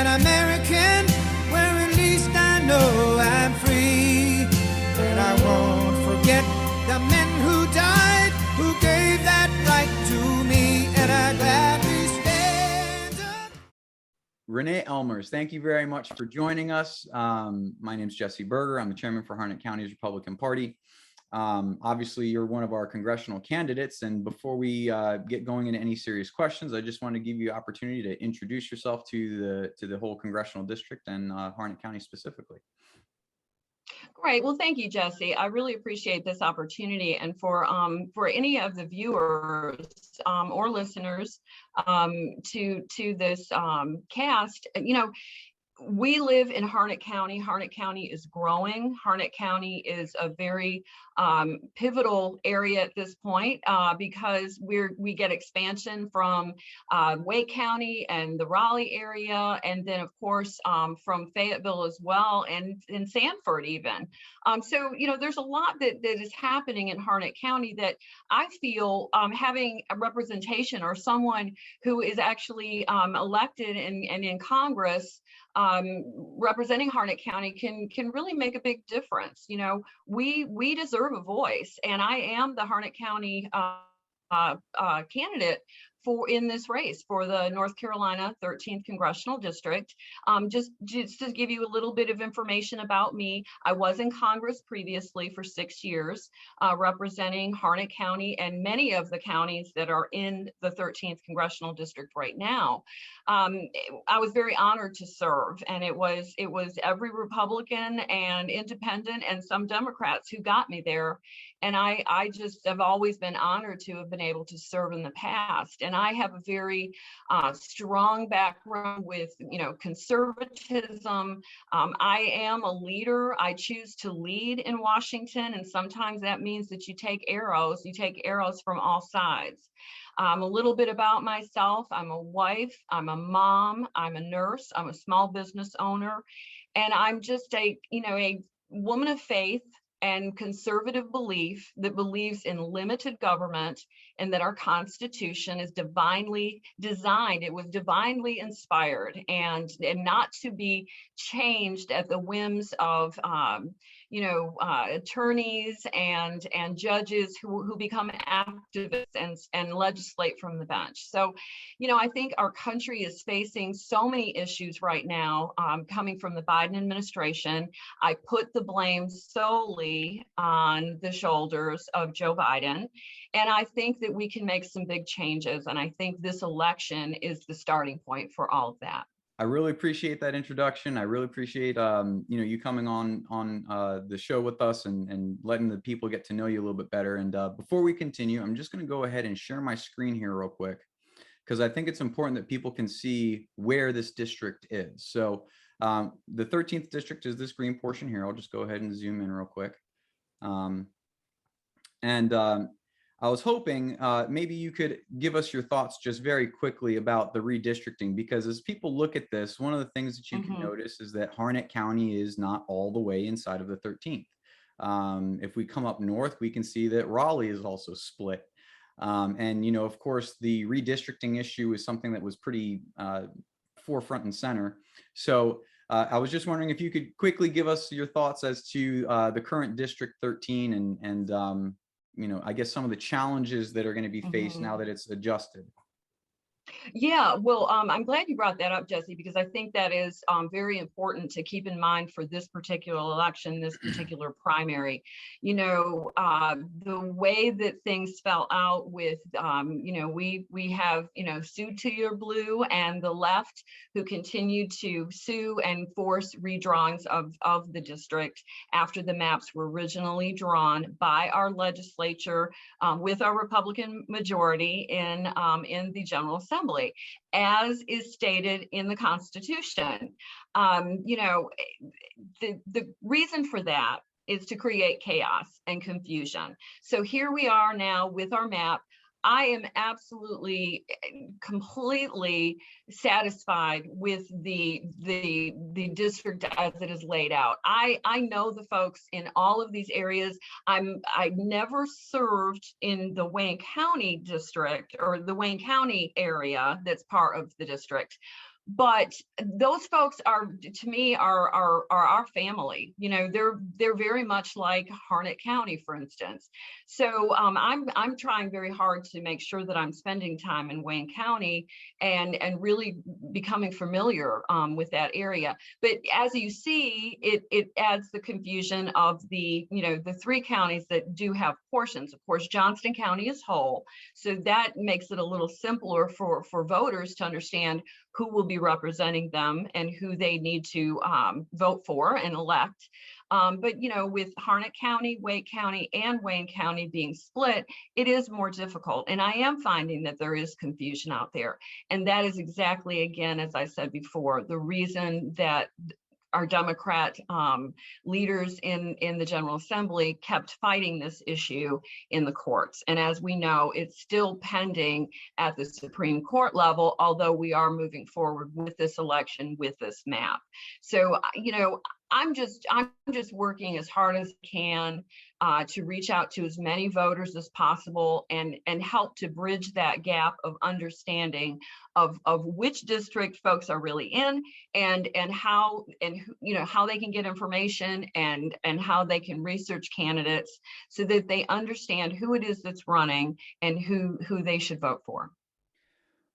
an American where at least I know I'm free. And I won't forget the men who died, who gave that right to me, and I gladly stand up. Renee Ellmers, thank you very much for joining us. My name is Jesse Berger. I'm the chairman for Harnett County's Republican Party. Obviously, you're one of our congressional candidates. And before we get going into any serious questions, I just want to give you an opportunity to introduce yourself to the whole congressional district and Harnett County specifically. Great. Well, thank you, Jesse. I really appreciate this opportunity, and for any of the viewers or listeners to this cast, we live in Harnett County. Harnett County is growing. Harnett County is a very pivotal area at this point because we get expansion from Wake County and the Raleigh area, and then of course from Fayetteville as well, and in Sanford even. So there's a lot that is happening in Harnett County that I feel having a representation or someone who is actually elected and in Congress representing Harnett County can really make a big difference. We deserve a voice, and I am the Harnett County candidate in this race for the North Carolina 13th Congressional District. Just to give you a little bit of information about me, I was in Congress previously for 6 years, representing Harnett County and many of the counties that are in the 13th Congressional District right now. I was very honored to serve, and it was every Republican and independent and some Democrats who got me there. And I just have always been honored to have been able to serve in the past. And I have a very strong background with, conservatism. I am a leader. I choose to lead in Washington. And sometimes that means that you take arrows from all sides. A little bit about myself. I'm a wife, I'm a mom, I'm a nurse, I'm a small business owner, and I'm just a woman of faith and conservative belief that believes in limited government and that our Constitution is divinely designed. It was divinely inspired and not to be changed at the whims of attorneys and judges who become activists and legislate from the bench. So, I think our country is facing so many issues right now coming from the Biden administration. I put the blame solely on the shoulders of Joe Biden. And I think that we can make some big changes. And I think this election is the starting point for all of that. I really appreciate that introduction. I really appreciate you coming on the show with us and letting the people get to know you a little bit better. And before we continue, I'm just going to go ahead and share my screen here real quick, because I think it's important that people can see where this district is. So the 13th district is this green portion here. I'll just go ahead and zoom in real quick. I was hoping maybe you could give us your thoughts just very quickly about the redistricting, because as people look at this, one of the things that you can notice is that Harnett County is not all the way inside of the 13th. If we come up north, we can see that Raleigh is also split. Of course, the redistricting issue is something that was pretty forefront and center. So I was just wondering if you could quickly give us your thoughts as to the current District 13 and I guess some of the challenges that are going to be faced now that it's adjusted. Yeah, well, I'm glad you brought that up, Jesse, because I think that is very important to keep in mind for this particular election, this particular primary. The way that things fell out with, we have, Sue to Your Blue and the left who continue to sue and force redrawings of the district after the maps were originally drawn by our legislature with our Republican majority in the General Assembly, as is stated in the Constitution. The reason for that is to create chaos and confusion. So here we are now with our map. I am absolutely, completely satisfied with the district as it is laid out. I know the folks in all of these areas. I never served in the Wayne County district or the Wayne County area that's part of the district, But those folks are, to me, are our family. You know, they're very much like Harnett County, for instance. So I'm trying very hard to make sure that I'm spending time in Wayne County and really becoming familiar with that area. But as you see, it adds the confusion of the, you know, the 3 counties that do have portions. Of course, Johnston County is whole, so that makes it a little simpler for voters to understand who will be representing them and who they need to vote for and elect. But, you know, with Harnett County, Wake County, and Wayne County being split, it is more difficult. And I am finding that there is confusion out there. And that is exactly, again, as I said before, the reason that our Democrat leaders in the General Assembly kept fighting this issue in the courts. And as we know, it's still pending at the Supreme Court level, although we are moving forward with this election, with this map. So, you know, I'm just working as hard as I can to reach out to as many voters as possible and help to bridge that gap of understanding of which district folks are really in and how, and you know, how they can get information and how they can research candidates so that they understand who it is that's running and who they should vote for.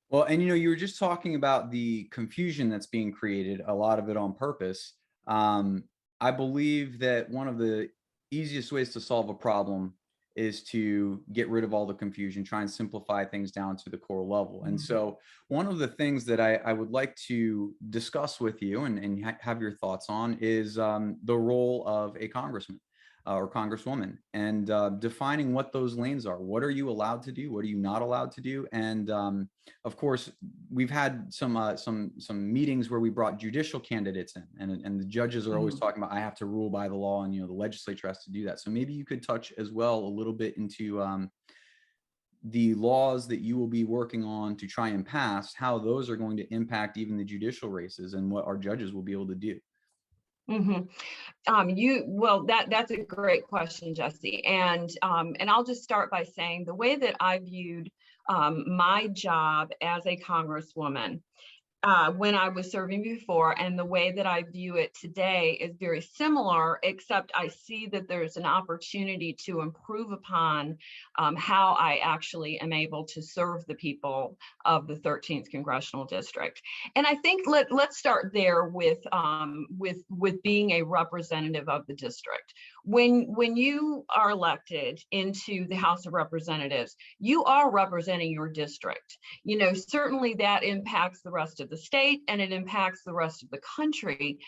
Well, and you know, you were just talking about the confusion that's being created, a lot of it on purpose. I believe that one of the easiest ways to solve a problem is to get rid of all the confusion, try and simplify things down to the core level. And so one of the things that I would like to discuss with you and have your thoughts on is the role of a congressman or congresswoman, and defining what those lanes are. What are you allowed to do? What are you not allowed to do? And of course, we've had some meetings where we brought judicial candidates in, and the judges are always talking about, I have to rule by the law, and you know, the legislature has to do that. So maybe you could touch as well a little bit into the laws that you will be working on to try and pass, how those are going to impact even the judicial races and what our judges will be able to do. That's a great question, Jesse. And I'll just start by saying the way that I viewed my job as a congresswoman when I was serving before, and the way that I view it today is very similar, except I see that there's an opportunity to improve upon how I actually am able to serve the people of the 13th Congressional District. And I think let's start there with being a representative of the district. When you are elected into the House of Representatives, you are representing your district. You know, certainly that impacts the rest of the state and it impacts the rest of the country.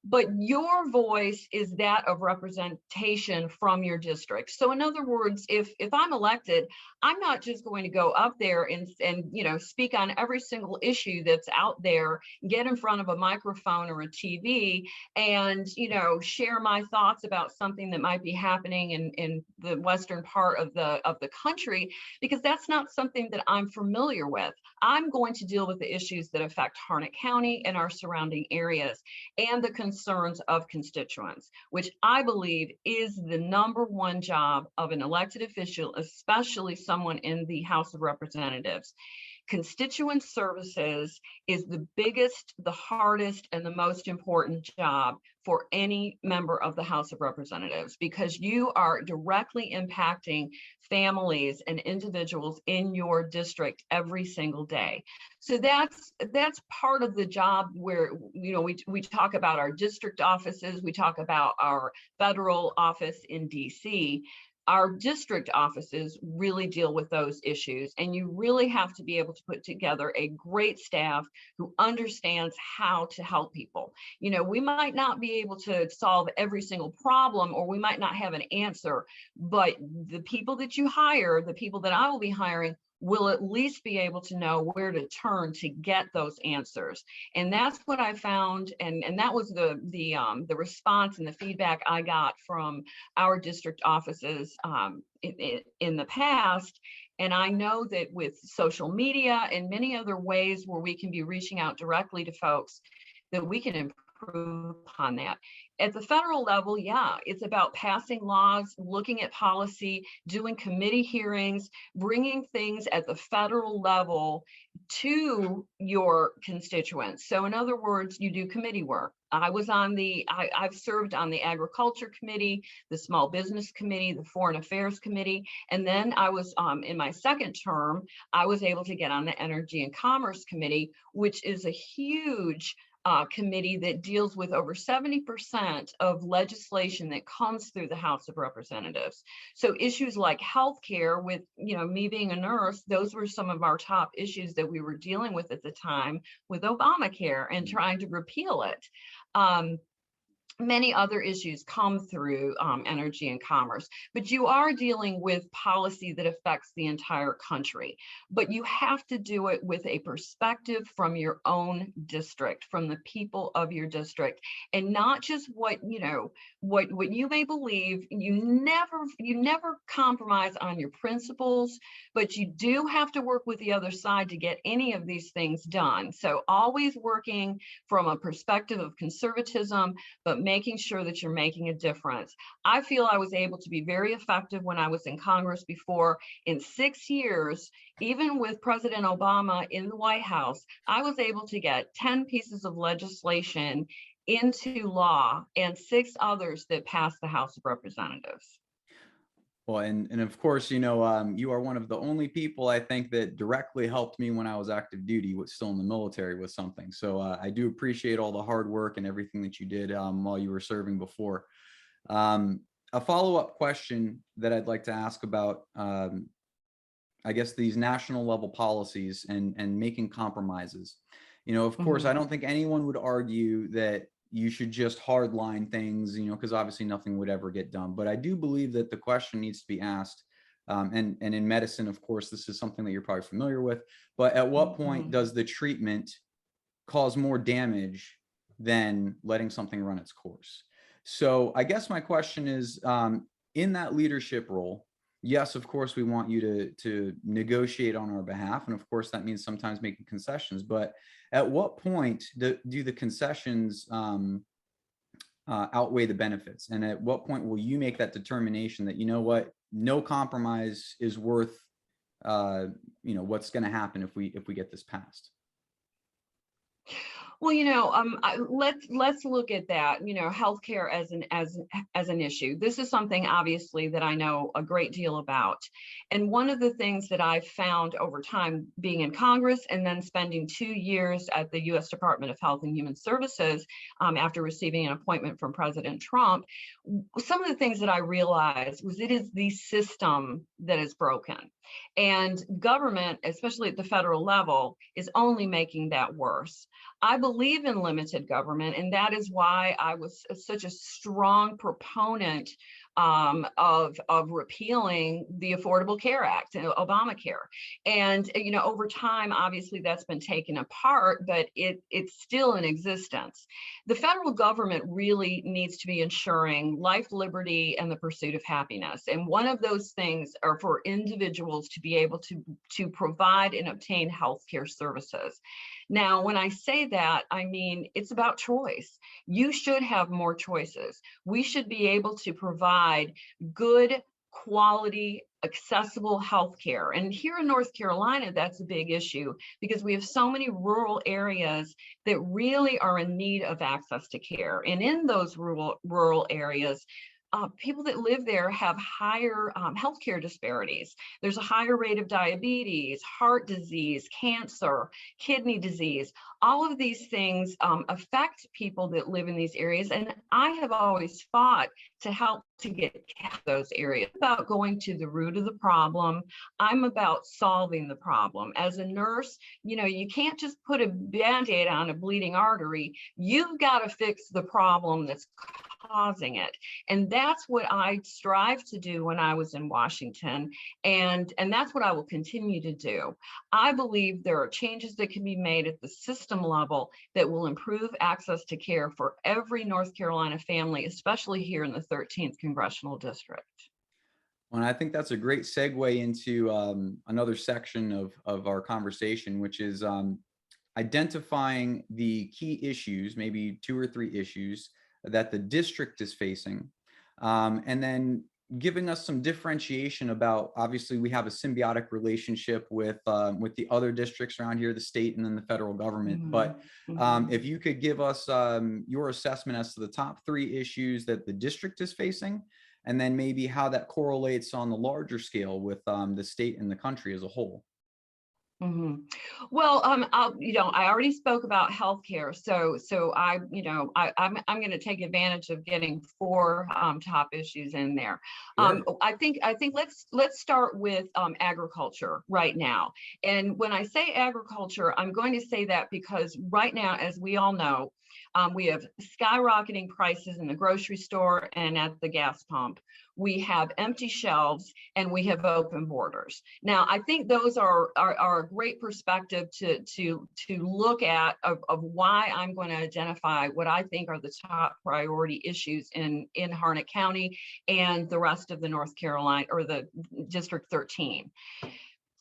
But your voice is that of representation from your district. So in other words, if I'm elected, I'm not just going to go up there and you know, speak on every single issue that's out there, get in front of a microphone or a TV and, you know, share my thoughts about something that might be happening in the western part of the country, because that's not something that I'm familiar with. I'm going to deal with the issues that affect Harnett County and our surrounding areas and the concerns of constituents, which I believe is the #1 job of an elected official, especially someone in the House of Representatives. Constituent services is the biggest, the hardest, and the most important job for any member of the House of Representatives, because you are directly impacting families and individuals in your district every single day. So that's part of the job where, you know, we talk about our district offices, we talk about our federal office in DC. Our district offices really deal with those issues, and you really have to be able to put together a great staff who understands how to help people. You know, we might not be able to solve every single problem, or we might not have an answer, but the people that you hire, the people that I will be hiring, will at least be able to know where to turn to get those answers. And that's what I found, and that was the response and the feedback I got from our district offices in the past. And I know that with social media and many other ways where we can be reaching out directly to folks, that we can improve upon that. At the federal level, yeah, it's about passing laws, looking at policy, doing committee hearings, bringing things at the federal level to your constituents. So in other words, you do committee work. I've served on the Agriculture Committee, the Small Business Committee, the Foreign Affairs Committee, and then I was in my second term, I was able to get on the Energy and Commerce Committee, which is a huge committee that deals with over 70% of legislation that comes through the House of Representatives. So issues like healthcare, with me being a nurse, those were some of our top issues that we were dealing with at the time with Obamacare and trying to repeal it. Many other issues come through energy and commerce, but you are dealing with policy that affects the entire country. But you have to do it with a perspective from your own district, from the people of your district, and not just what you may believe. You never compromise on your principles, but you do have to work with the other side to get any of these things done. So always working from a perspective of conservatism, but making sure that you're making a difference. I feel I was able to be very effective when I was in Congress before. In 6 years, even with President Obama in the White House, I was able to get 10 pieces of legislation into law and 6 others that passed the House of Representatives. Well, and of course, you are one of the only people I think that directly helped me when I was active duty, was still in the military with something. So I do appreciate all the hard work and everything that you did while you were serving before. A follow-up question that I'd like to ask about, I guess, these national level policies and making compromises. Of course, I don't think anyone would argue that you should just hardline things, because obviously nothing would ever get done. But I do believe that the question needs to be asked. And in medicine, of course, this is something that you're probably familiar with. But at what point does the treatment cause more damage than letting something run its course? So I guess my question is, in that leadership role, yes, of course, we want you to negotiate on our behalf. And of course, that means sometimes making concessions. But at what point do the concessions outweigh the benefits? And at what point will you make that determination that, no compromise is worth, what's going to happen if we get this passed? Well, let's look at that. Healthcare as an issue. This is something obviously that I know a great deal about. And one of the things that I've found over time being in Congress and then spending 2 years at the U.S. Department of Health and Human Services after receiving an appointment from President Trump, some of the things that I realized was it is the system that is broken. And government, especially at the federal level, is only making that worse. I believe in limited government, and that is why I was such a strong proponent of repealing the Affordable Care Act, Obamacare. And over time, obviously that's been taken apart, but it's still in existence. The federal government really needs to be ensuring life, liberty, and the pursuit of happiness. And one of those things are for individuals to be able to provide and obtain healthcare services. Now, when I say that, I mean, it's about choice. You should have more choices. We should be able to provide good, quality, accessible healthcare. And here in North Carolina, that's a big issue because we have so many rural areas that really are in need of access to care. And in those rural areas, people that live there have higher healthcare disparities. There's a higher rate of diabetes, heart disease, cancer, kidney disease. All of these things affect people that live in these areas. And I have always fought to help to get those areas. About going to the root of the problem. I'm about solving the problem. As a nurse, you can't just put a Band-Aid on a bleeding artery. You've got to fix the problem that's causing it. And that's what I strive to do when I was in Washington. And that's what I will continue to do. I believe there are changes that can be made at the system level that will improve access to care for every North Carolina family, especially here in the 13th Congressional District. Well, I think that's a great segue into another section of our conversation, which is identifying the key issues, maybe 2 or 3 issues that the district is facing, and then giving us some differentiation about, obviously we have a symbiotic relationship with the other districts around here, the state and then the federal government. But if you could give us your assessment as to the top 3 issues that the district is facing, and then maybe how that correlates on the larger scale with the state and the country as a whole. Well, I already spoke about healthcare, so I'm going to take advantage of getting 4 top issues in there. I think let's start with agriculture right now. And when I say agriculture, I'm going to say that because right now, as we all know, we have skyrocketing prices in the grocery store and at the gas pump. We have empty shelves and we have open borders. Now, I think those are a great perspective to look at of why I'm going to identify what I think are the top priority issues in Harnett County and the rest of the North Carolina or the District 13.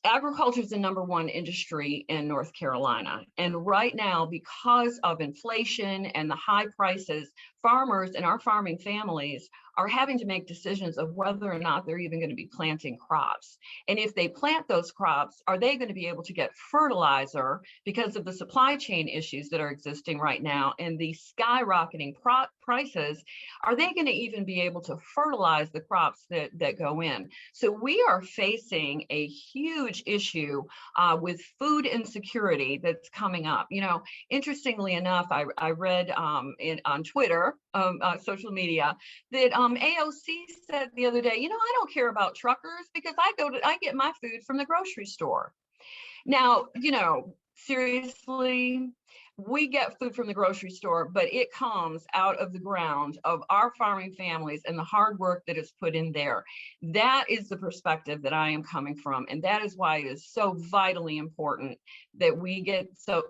Agriculture is the #1 industry in North Carolina. And right now, because of inflation and the high prices, farmers and our farming families are having to make decisions of whether or not they're even going to be planting crops. And if they plant those crops, are they going to be able to get fertilizer because of the supply chain issues that are existing right now and the skyrocketing prices? Are they going to even be able to fertilize the crops that go in? So we are facing a huge issue with food insecurity that's coming up. You know, interestingly enough, I read on Twitter, social media, that AOC said the other day, you know, I don't care about truckers because I get my food from the grocery store. Now, you know, seriously, we get food from the grocery store, but it comes out of the ground of our farming families and the hard work that is put in there. That is the perspective that I am coming from. And that is why it is so vitally important that we get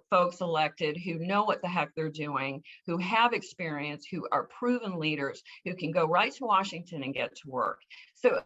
folks elected who know what the heck they're doing, who have experience, who are proven leaders, who can go right to Washington and get to work. So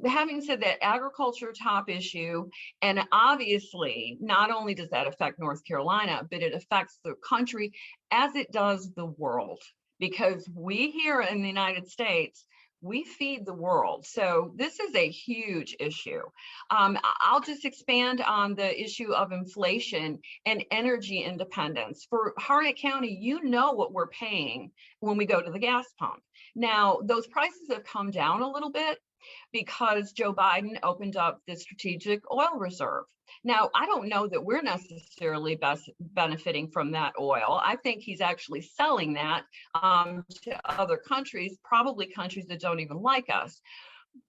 having said that, agriculture top issue, and obviously not only does that affect North Carolina, but it affects the country as it does the world, because we here in the United States, we feed the world. So this is a huge issue. I'll just expand on the issue of inflation and energy independence. For Harnett County, you know what we're paying when we go to the gas pump. Now, those prices have come down a little bit because Joe Biden opened up the strategic oil reserve. Now, I don't know that we're necessarily benefiting from that oil. I think he's actually selling that to other countries, probably countries that don't even like us.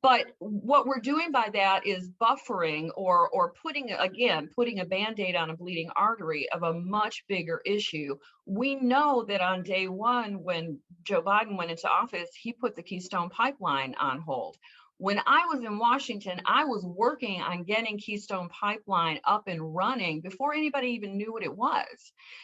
But what we're doing by that is buffering or putting a Band-Aid on a bleeding artery of a much bigger issue. We know that on day 1, when Joe Biden went into office, he put the Keystone Pipeline on hold. When I was in Washington, I was working on getting Keystone Pipeline up and running before anybody even knew what it was.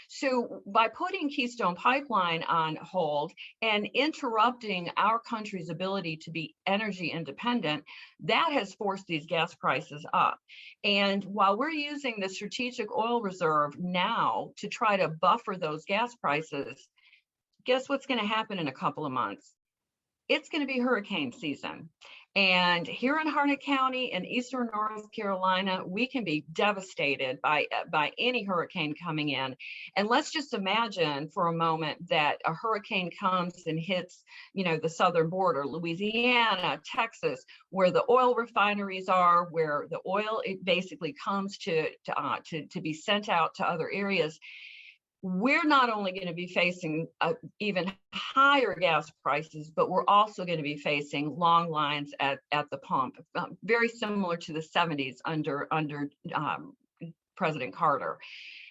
So by putting Keystone Pipeline on hold and interrupting our country's ability to be energy independent, that has forced these gas prices up. And while we're using the strategic oil reserve now to try to buffer those gas prices, guess what's going to happen in a couple of months? It's going to be hurricane season. And here in Harnett County in eastern North Carolina, we can be devastated by any hurricane coming in. And let's just imagine for a moment that a hurricane comes and hits, you know, the southern border, Louisiana, Texas, where the oil refineries are, where the oil it basically comes to be sent out to other areas. We're not only going to be facing even higher gas prices, but we're also going to be facing long lines at the pump, very similar to the 70s under President Carter.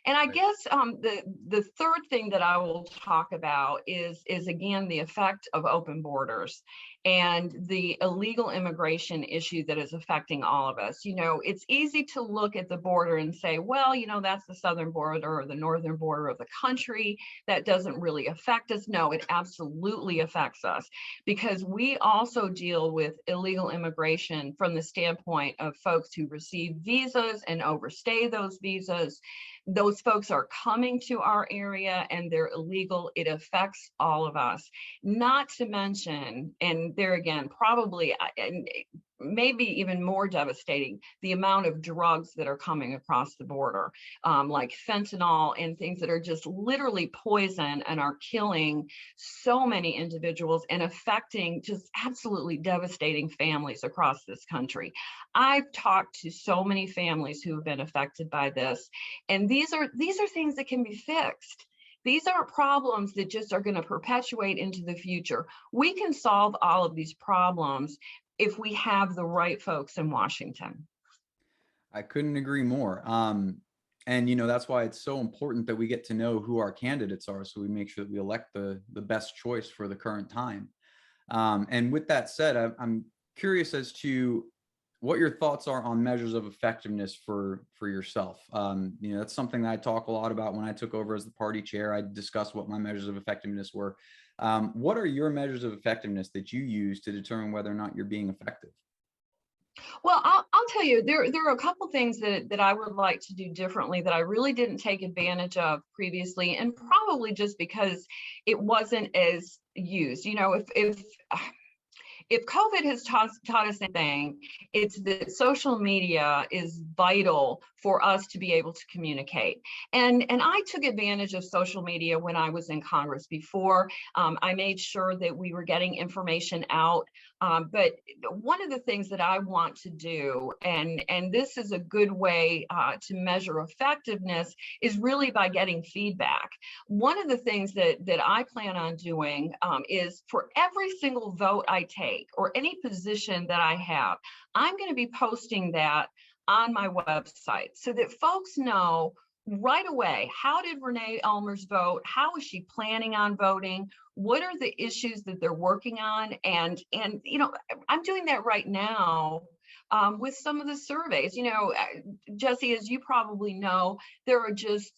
And I guess the third thing that I will talk about is again the effect of open borders and the illegal immigration issue that is affecting all of us. You know, it's easy to look at the border and say, well, you know, that's the southern border or the northern border of the country. That doesn't really affect us. No, it absolutely affects us, because we also deal with illegal immigration from the standpoint of folks who receive visas and overstay those visas. Those folks are coming to our area and they're illegal. It affects all of us. Not to mention, and there again, probably, and maybe even more devastating, the amount of drugs that are coming across the border, like fentanyl and things that are just literally poison and are killing so many individuals and affecting just absolutely devastating families across this country. I've talked to so many families who have been affected by this, and these are things that can be fixed. These aren't problems that just are going to perpetuate into the future. We can solve all of these problems if we have the right folks in Washington. I couldn't agree more. And that's why it's so important that we get to know who our candidates are, so we make sure that we elect the best choice for the current time. And with that said, I'm curious as to what your thoughts are on measures of effectiveness for yourself. That's something that I talk a lot about when I took over as the party chair. I discussed what my measures of effectiveness were. What are your measures of effectiveness that you use to determine whether or not you're being effective? Well, I'll tell you, there are a couple things that I would like to do differently that I really didn't take advantage of previously, and probably just because it wasn't as used. If COVID has taught us anything, it's that social media is vital for us to be able to communicate. And I took advantage of social media when I was in Congress before. I made sure that we were getting information out. But one of the things that I want to do, and this is a good way to measure effectiveness, is really by getting feedback. One of the things that I plan on doing is for every single vote I take or any position that I have, I'm going to be posting that on my website so that folks know right away, how did Renee Ellmers vote? How is she planning on voting? What are the issues that they're working on? And I'm doing that right now with some of the surveys. Jesse, as you probably know, there are just,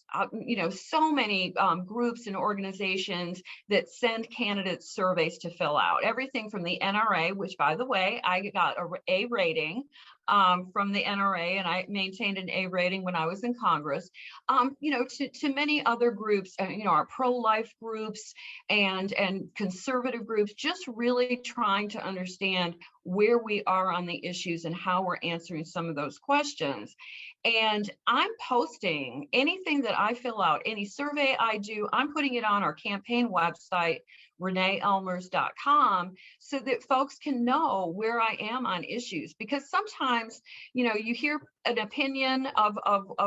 so many groups and organizations that send candidates surveys to fill out. Everything from the NRA, which, by the way, I got an A rating from the NRA, and I maintained an A rating when I was in Congress, to many other groups, our pro-life groups and conservative groups, just really trying to understand where we are on the issues and how we're answering some of those questions. And I'm posting anything that I fill out, any survey I do, I'm putting it on our campaign website, reneeellmers.com, so that folks can know where I am on issues. Because sometimes, you hear an opinion of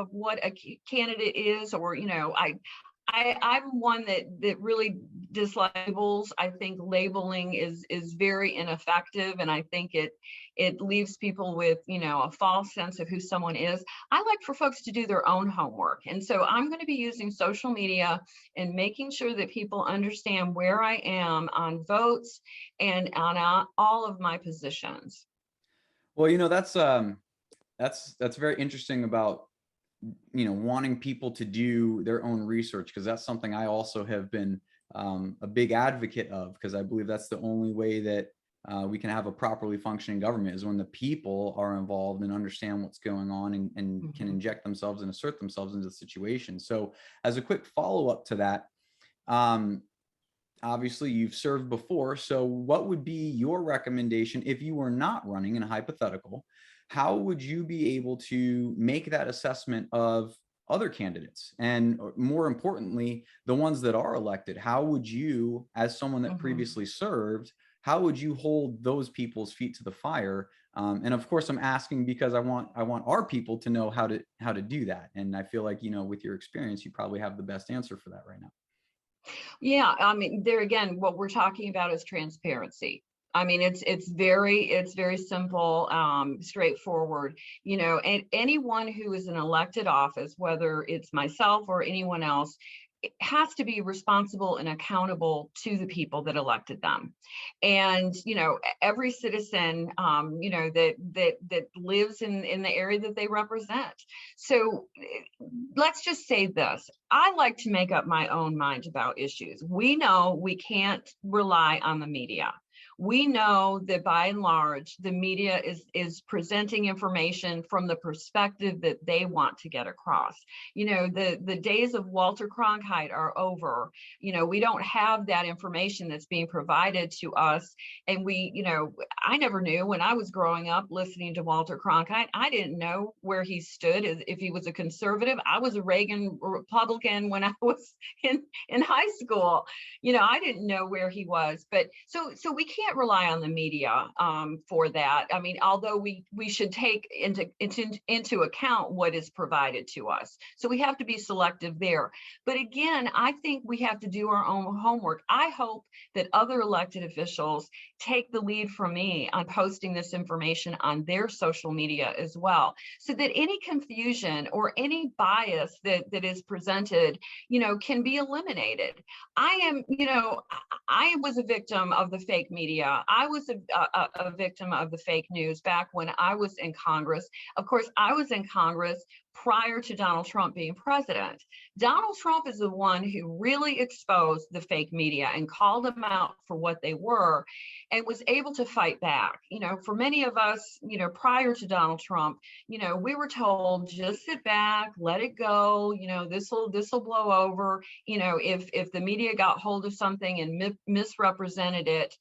what a candidate is, or, I'm one that really dislikes labels. I think labeling is very ineffective, and I think it leaves people with a false sense of who someone is. I like for folks to do their own homework, and so I'm going to be using social media and making sure that people understand where I am on votes and on all of my positions. Well, that's very interesting about wanting people to do their own research, because that's something I also have been a big advocate of, because I believe that's the only way that we can have a properly functioning government, is when the people are involved and understand what's going on and can inject themselves and assert themselves into the situation. So as a quick follow-up to that, obviously you've served before, so what would be your recommendation if you were not running in a hypothetical? How would you be able to make that assessment of other candidates? And more importantly, the ones that are elected, how would you, as someone that previously served, how would you hold those people's feet to the fire? And of course, I'm asking because I want our people to know how to do that. And I feel like, with your experience, you probably have the best answer for that right now. Yeah, I mean, there again, what we're talking about is transparency. I mean, it's very simple, straightforward, and anyone who is in elected office, whether it's myself or anyone else, it has to be responsible and accountable to the people that elected them. And, every citizen, that lives in the area that they represent. So let's just say this. I like to make up my own mind about issues. We know we can't rely on the media. We know that by and large, the media is presenting information from the perspective that they want to get across. The days of Walter Cronkite are over. We don't have that information that's being provided to us. And I never knew when I was growing up listening to Walter Cronkite, I didn't know where he stood, if he was a conservative. I was a Reagan Republican when I was in high school. I didn't know where he was. But so we can't rely on the media for that. I mean, although we should take into account what is provided to us. So we have to be selective there. But again, I think we have to do our own homework. I hope that other elected officials take the lead from me on posting this information on their social media as well, so that any confusion or any bias that is presented, can be eliminated. I was a victim of the fake media. I was a victim of the fake news back when I was in Congress. Of course, I was in Congress prior to Donald Trump being president. Donald Trump is the one who really exposed the fake media and called them out for what they were, and was able to fight back. For many of us, prior to Donald Trump, we were told, just sit back, let it go. This will blow over. If the media got hold of something and misrepresented it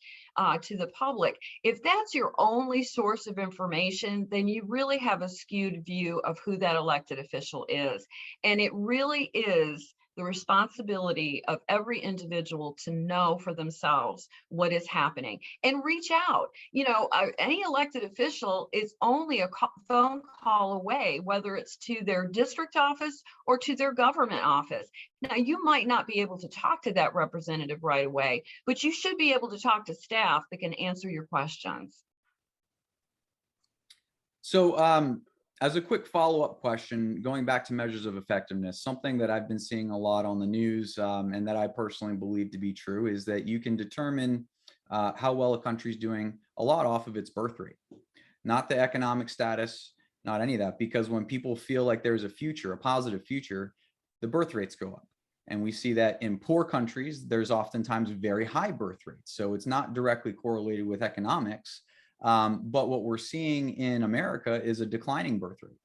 to the public, if that's your only source of information, then you really have a skewed view of who that elected official is. And it really is the responsibility of every individual to know for themselves what is happening and reach out. Any elected official is only a phone call away, whether it's to their district office or to their government office. Now, you might not be able to talk to that representative right away, but you should be able to talk to staff that can answer your questions. So, as a quick follow-up question, going back to measures of effectiveness, something that I've been seeing a lot on the news and that I personally believe to be true is that you can determine how well a country is doing a lot off of its birth rate, not the economic status, not any of that, because when people feel like there's a future, a positive future, the birth rates go up. And we see that in poor countries, there's oftentimes very high birth rates. So it's not directly correlated with economics. But what we're seeing in America is a declining birth rate.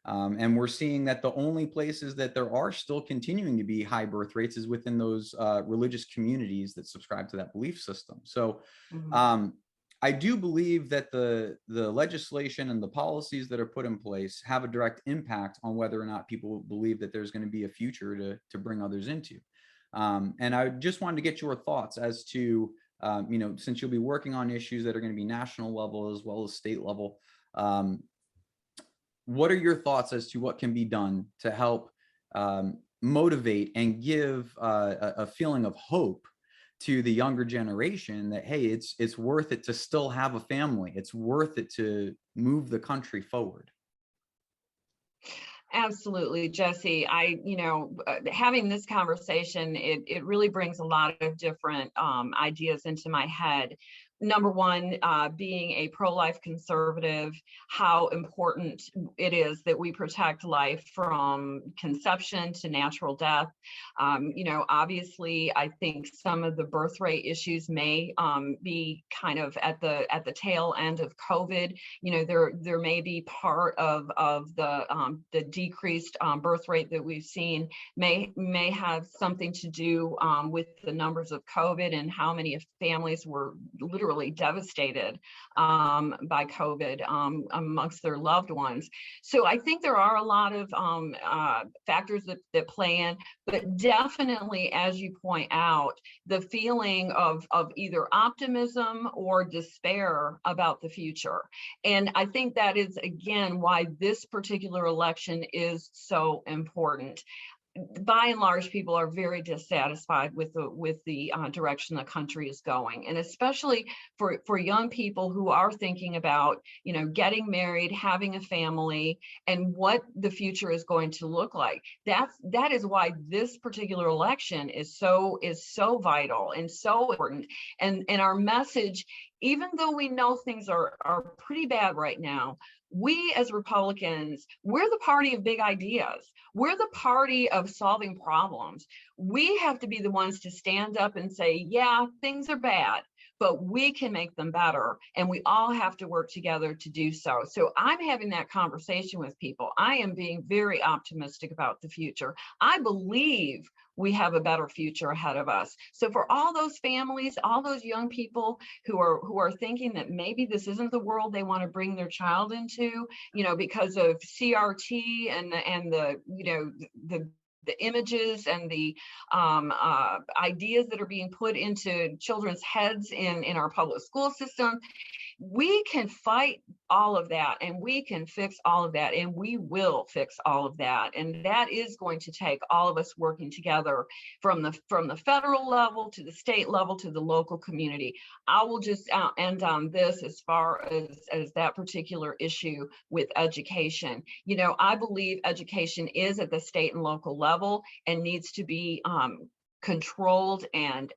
And we're seeing that the only places that there are still continuing to be high birth rates is within those religious communities that subscribe to that belief system. So I do believe that the legislation and the policies that are put in place have a direct impact on whether or not people believe that there's going to be a future to bring others into. And I just wanted to get your thoughts as to since you'll be working on issues that are going to be national level as well as state level, what are your thoughts as to what can be done to help motivate and give a feeling of hope to the younger generation that, hey, it's worth it to still have a family. It's worth it to move the country forward. Absolutely, Jesse. Having this conversation, it really brings a lot of different ideas into my head. Number one, being a pro-life conservative, how important it is that we protect life from conception to natural death. Obviously, I think some of the birth rate issues may be kind of at the tail end of COVID. There may be part of the decreased birth rate that we've seen may have something to do with the numbers of COVID and how many families were literally devastated by COVID amongst their loved ones. So I think there are a lot of factors that play in, but definitely, as you point out, the feeling of either optimism or despair about the future. And I think that is, again, why this particular election is so important. By and large, people are very dissatisfied with the direction the country is going, and especially for young people who are thinking about getting married, having a family, and what the future is going to look like. That is why this particular election is so vital and so important. And our message, even though we know things are pretty bad right now, we as Republicans, we're the party of big ideas. We're the party of solving problems. We have to be the ones to stand up and say, yeah, things are bad, but we can make them better, and we all have to work together to do so. So I'm having that conversation with people. I am being very optimistic about the future. I believe we have a better future ahead of us. So for all those families, all those young people who are thinking that maybe this isn't the world they want to bring their child into, because of CRT and the the images and the ideas that are being put into children's heads in our public school system, we can fight all of that, and we can fix all of that, and we will fix all of that. And that is going to take all of us working together from the federal level to the state level to the local community. I will just end on this as far as that particular issue with education. I believe education is at the state and local level and needs to be controlled and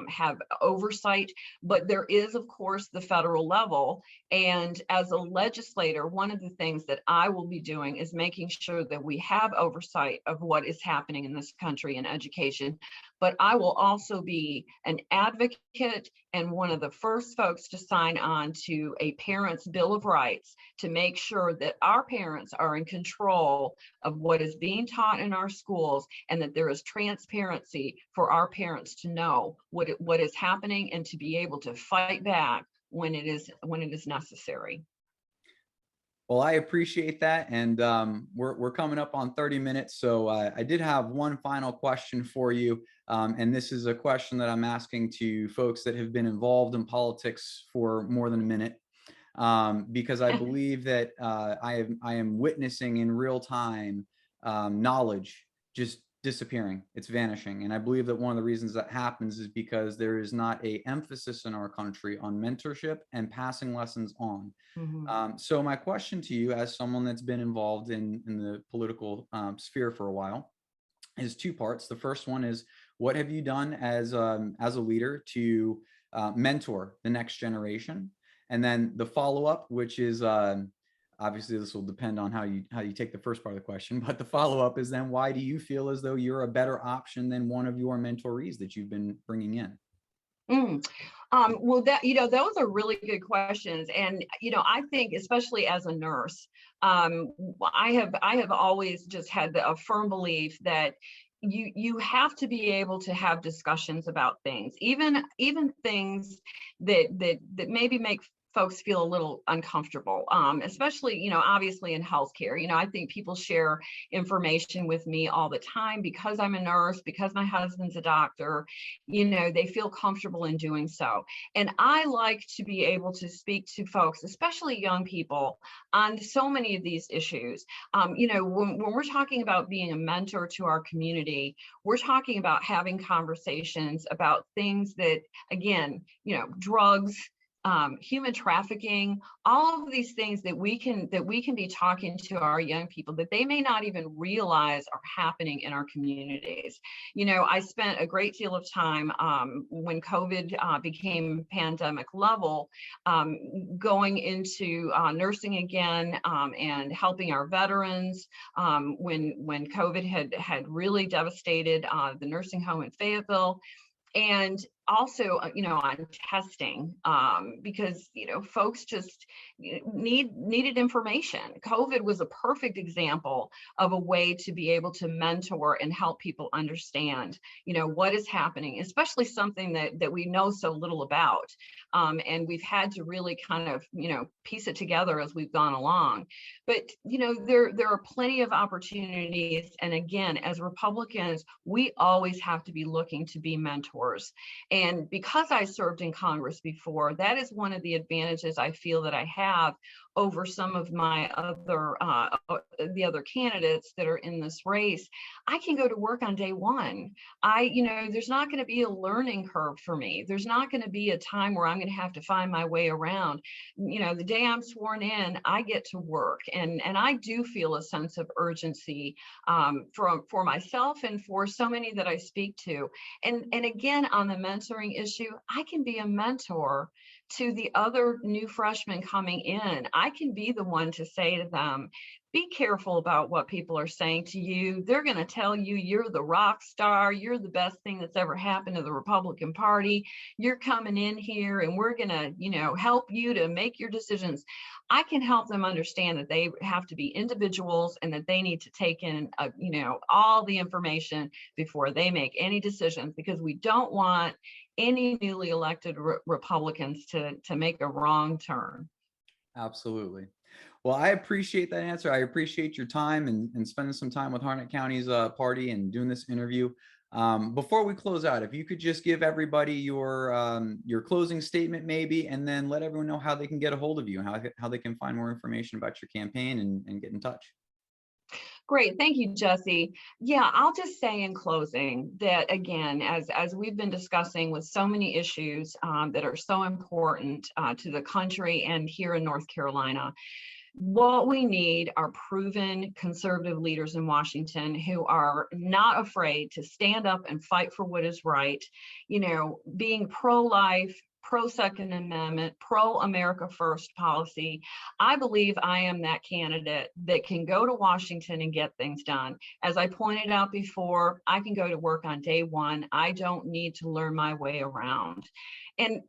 have oversight, but there is, of course, the federal level. And as a legislator, one of the things that I will be doing is making sure that we have oversight of what is happening in this country in education. But I will also be an advocate and one of the first folks to sign on to a Parents' Bill of Rights to make sure that our parents are in control of what is being taught in our schools, and that there is transparency for our parents to know what is happening and to be able to fight back when it is necessary. Well, I appreciate that. And we're coming up on 30 minutes. So I did have one final question for you. And this is a question that I'm asking to folks that have been involved in politics for more than a minute, because I believe that I am witnessing in real time knowledge just disappearing. It's vanishing. And I believe that one of the reasons that happens is because there is not an emphasis in our country on mentorship and passing lessons on. Mm-hmm. So my question to you, as someone that's been involved in the political sphere for a while, is two parts. The first one is, what have you done as a leader to mentor the next generation? And then the follow-up, which is obviously this will depend on how you take the first part of the question, but the follow-up is then, why do you feel as though you're a better option than one of your mentorees that you've been bringing in? Well, those are really good questions. And, I think, especially as a nurse, I have always just had a firm belief that you have to be able to have discussions about things, even things that maybe make folks feel a little uncomfortable, especially, obviously in healthcare. I think people share information with me all the time because I'm a nurse, because my husband's a doctor. They feel comfortable in doing so. And I like to be able to speak to folks, especially young people, on so many of these issues. When we're talking about being a mentor to our community, we're talking about having conversations about things that, again, drugs, human trafficking, all of these things that we can be talking to our young people that they may not even realize are happening in our communities. I spent a great deal of time when COVID became pandemic level, going into nursing again, and helping our veterans when COVID had really devastated the nursing home in Fayetteville. And also, on testing, because, folks just needed information. COVID was a perfect example of a way to be able to mentor and help people understand, what is happening, especially something that we know so little about. And we've had to really kind of, piece it together as we've gone along. But, there are plenty of opportunities. And again, as Republicans, we always have to be looking to be mentors. And because I served in Congress before, that is one of the advantages I feel that I have over some of my the other candidates that are in this race. I can go to work on day one. There's not going to be a learning curve for me. There's not going to be a time where I'm going to have to find my way around. The day I'm sworn in, I get to work, and I do feel a sense of urgency for myself and for so many that I speak to. And again, on the mentoring issue, I can be a mentor to the other new freshmen coming in, I can be the one to say to them, be careful about what people are saying to you. They're going to tell you you're the rock star. You're the best thing that's ever happened to the Republican Party. You're coming in here and we're going to, help you to make your decisions. I can help them understand that they have to be individuals and that they need to take in, all the information before they make any decisions, because we don't want any newly elected Republicans to make a wrong turn. Absolutely. Well, I appreciate that answer. I appreciate your time and spending some time with Harnett County's party and doing this interview. Before we close out, if you could just give everybody your closing statement, maybe, and then let everyone know how they can get a hold of you and how they can find more information about your campaign and get in touch. Great. Thank you, Jesse. Yeah, I'll just say in closing that, again, as we've been discussing with so many issues that are so important to the country and here in North Carolina, what we need are proven conservative leaders in Washington who are not afraid to stand up and fight for what is right, being pro-life, pro-Second Amendment, pro-America First policy. I believe I am that candidate that can go to Washington and get things done. As I pointed out before, I can go to work on day one. I don't need to learn my way around. And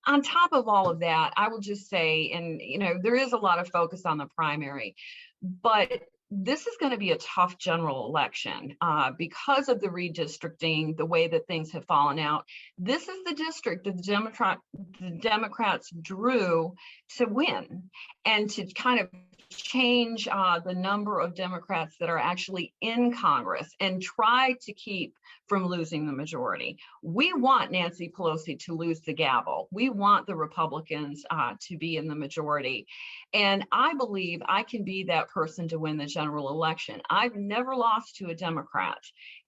on top of all of that, I will just say, and there is a lot of focus on the primary, but this is going to be a tough general election because of the redistricting, the way that things have fallen out. This is the district that the Democrats drew to win and to kind of change the number of Democrats that are actually in Congress and try to keep from losing the majority. We want Nancy Pelosi to lose the gavel. We want the Republicans to be in the majority. And I believe I can be that person to win the general election. I've never lost to a Democrat.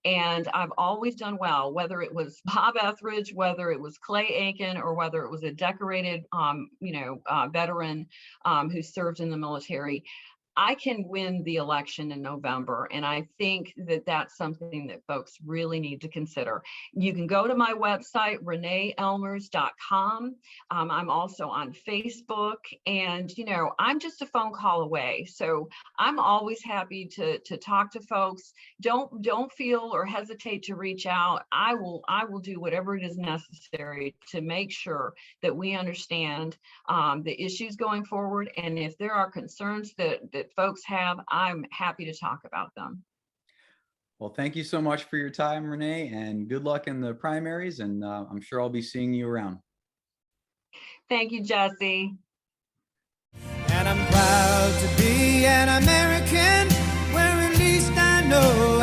And I've always done well, whether it was Bob Etheridge, whether it was Clay Aiken, or whether it was a decorated, veteran who served in the military. I can win the election in November. And I think that that's something that folks really need to consider. You can go to my website, reneeellmers.com. I'm also on Facebook, and, I'm just a phone call away. So I'm always happy to talk to folks. Don't feel or hesitate to reach out. I will do whatever it is necessary to make sure that we understand the issues going forward. And if there are concerns that folks have, I'm happy to talk about them. Well, thank you so much for your time, Renee, and good luck in the primaries. And I'm sure I'll be seeing you around. Thank you, Jesse. And I'm proud to be an American, where at least I know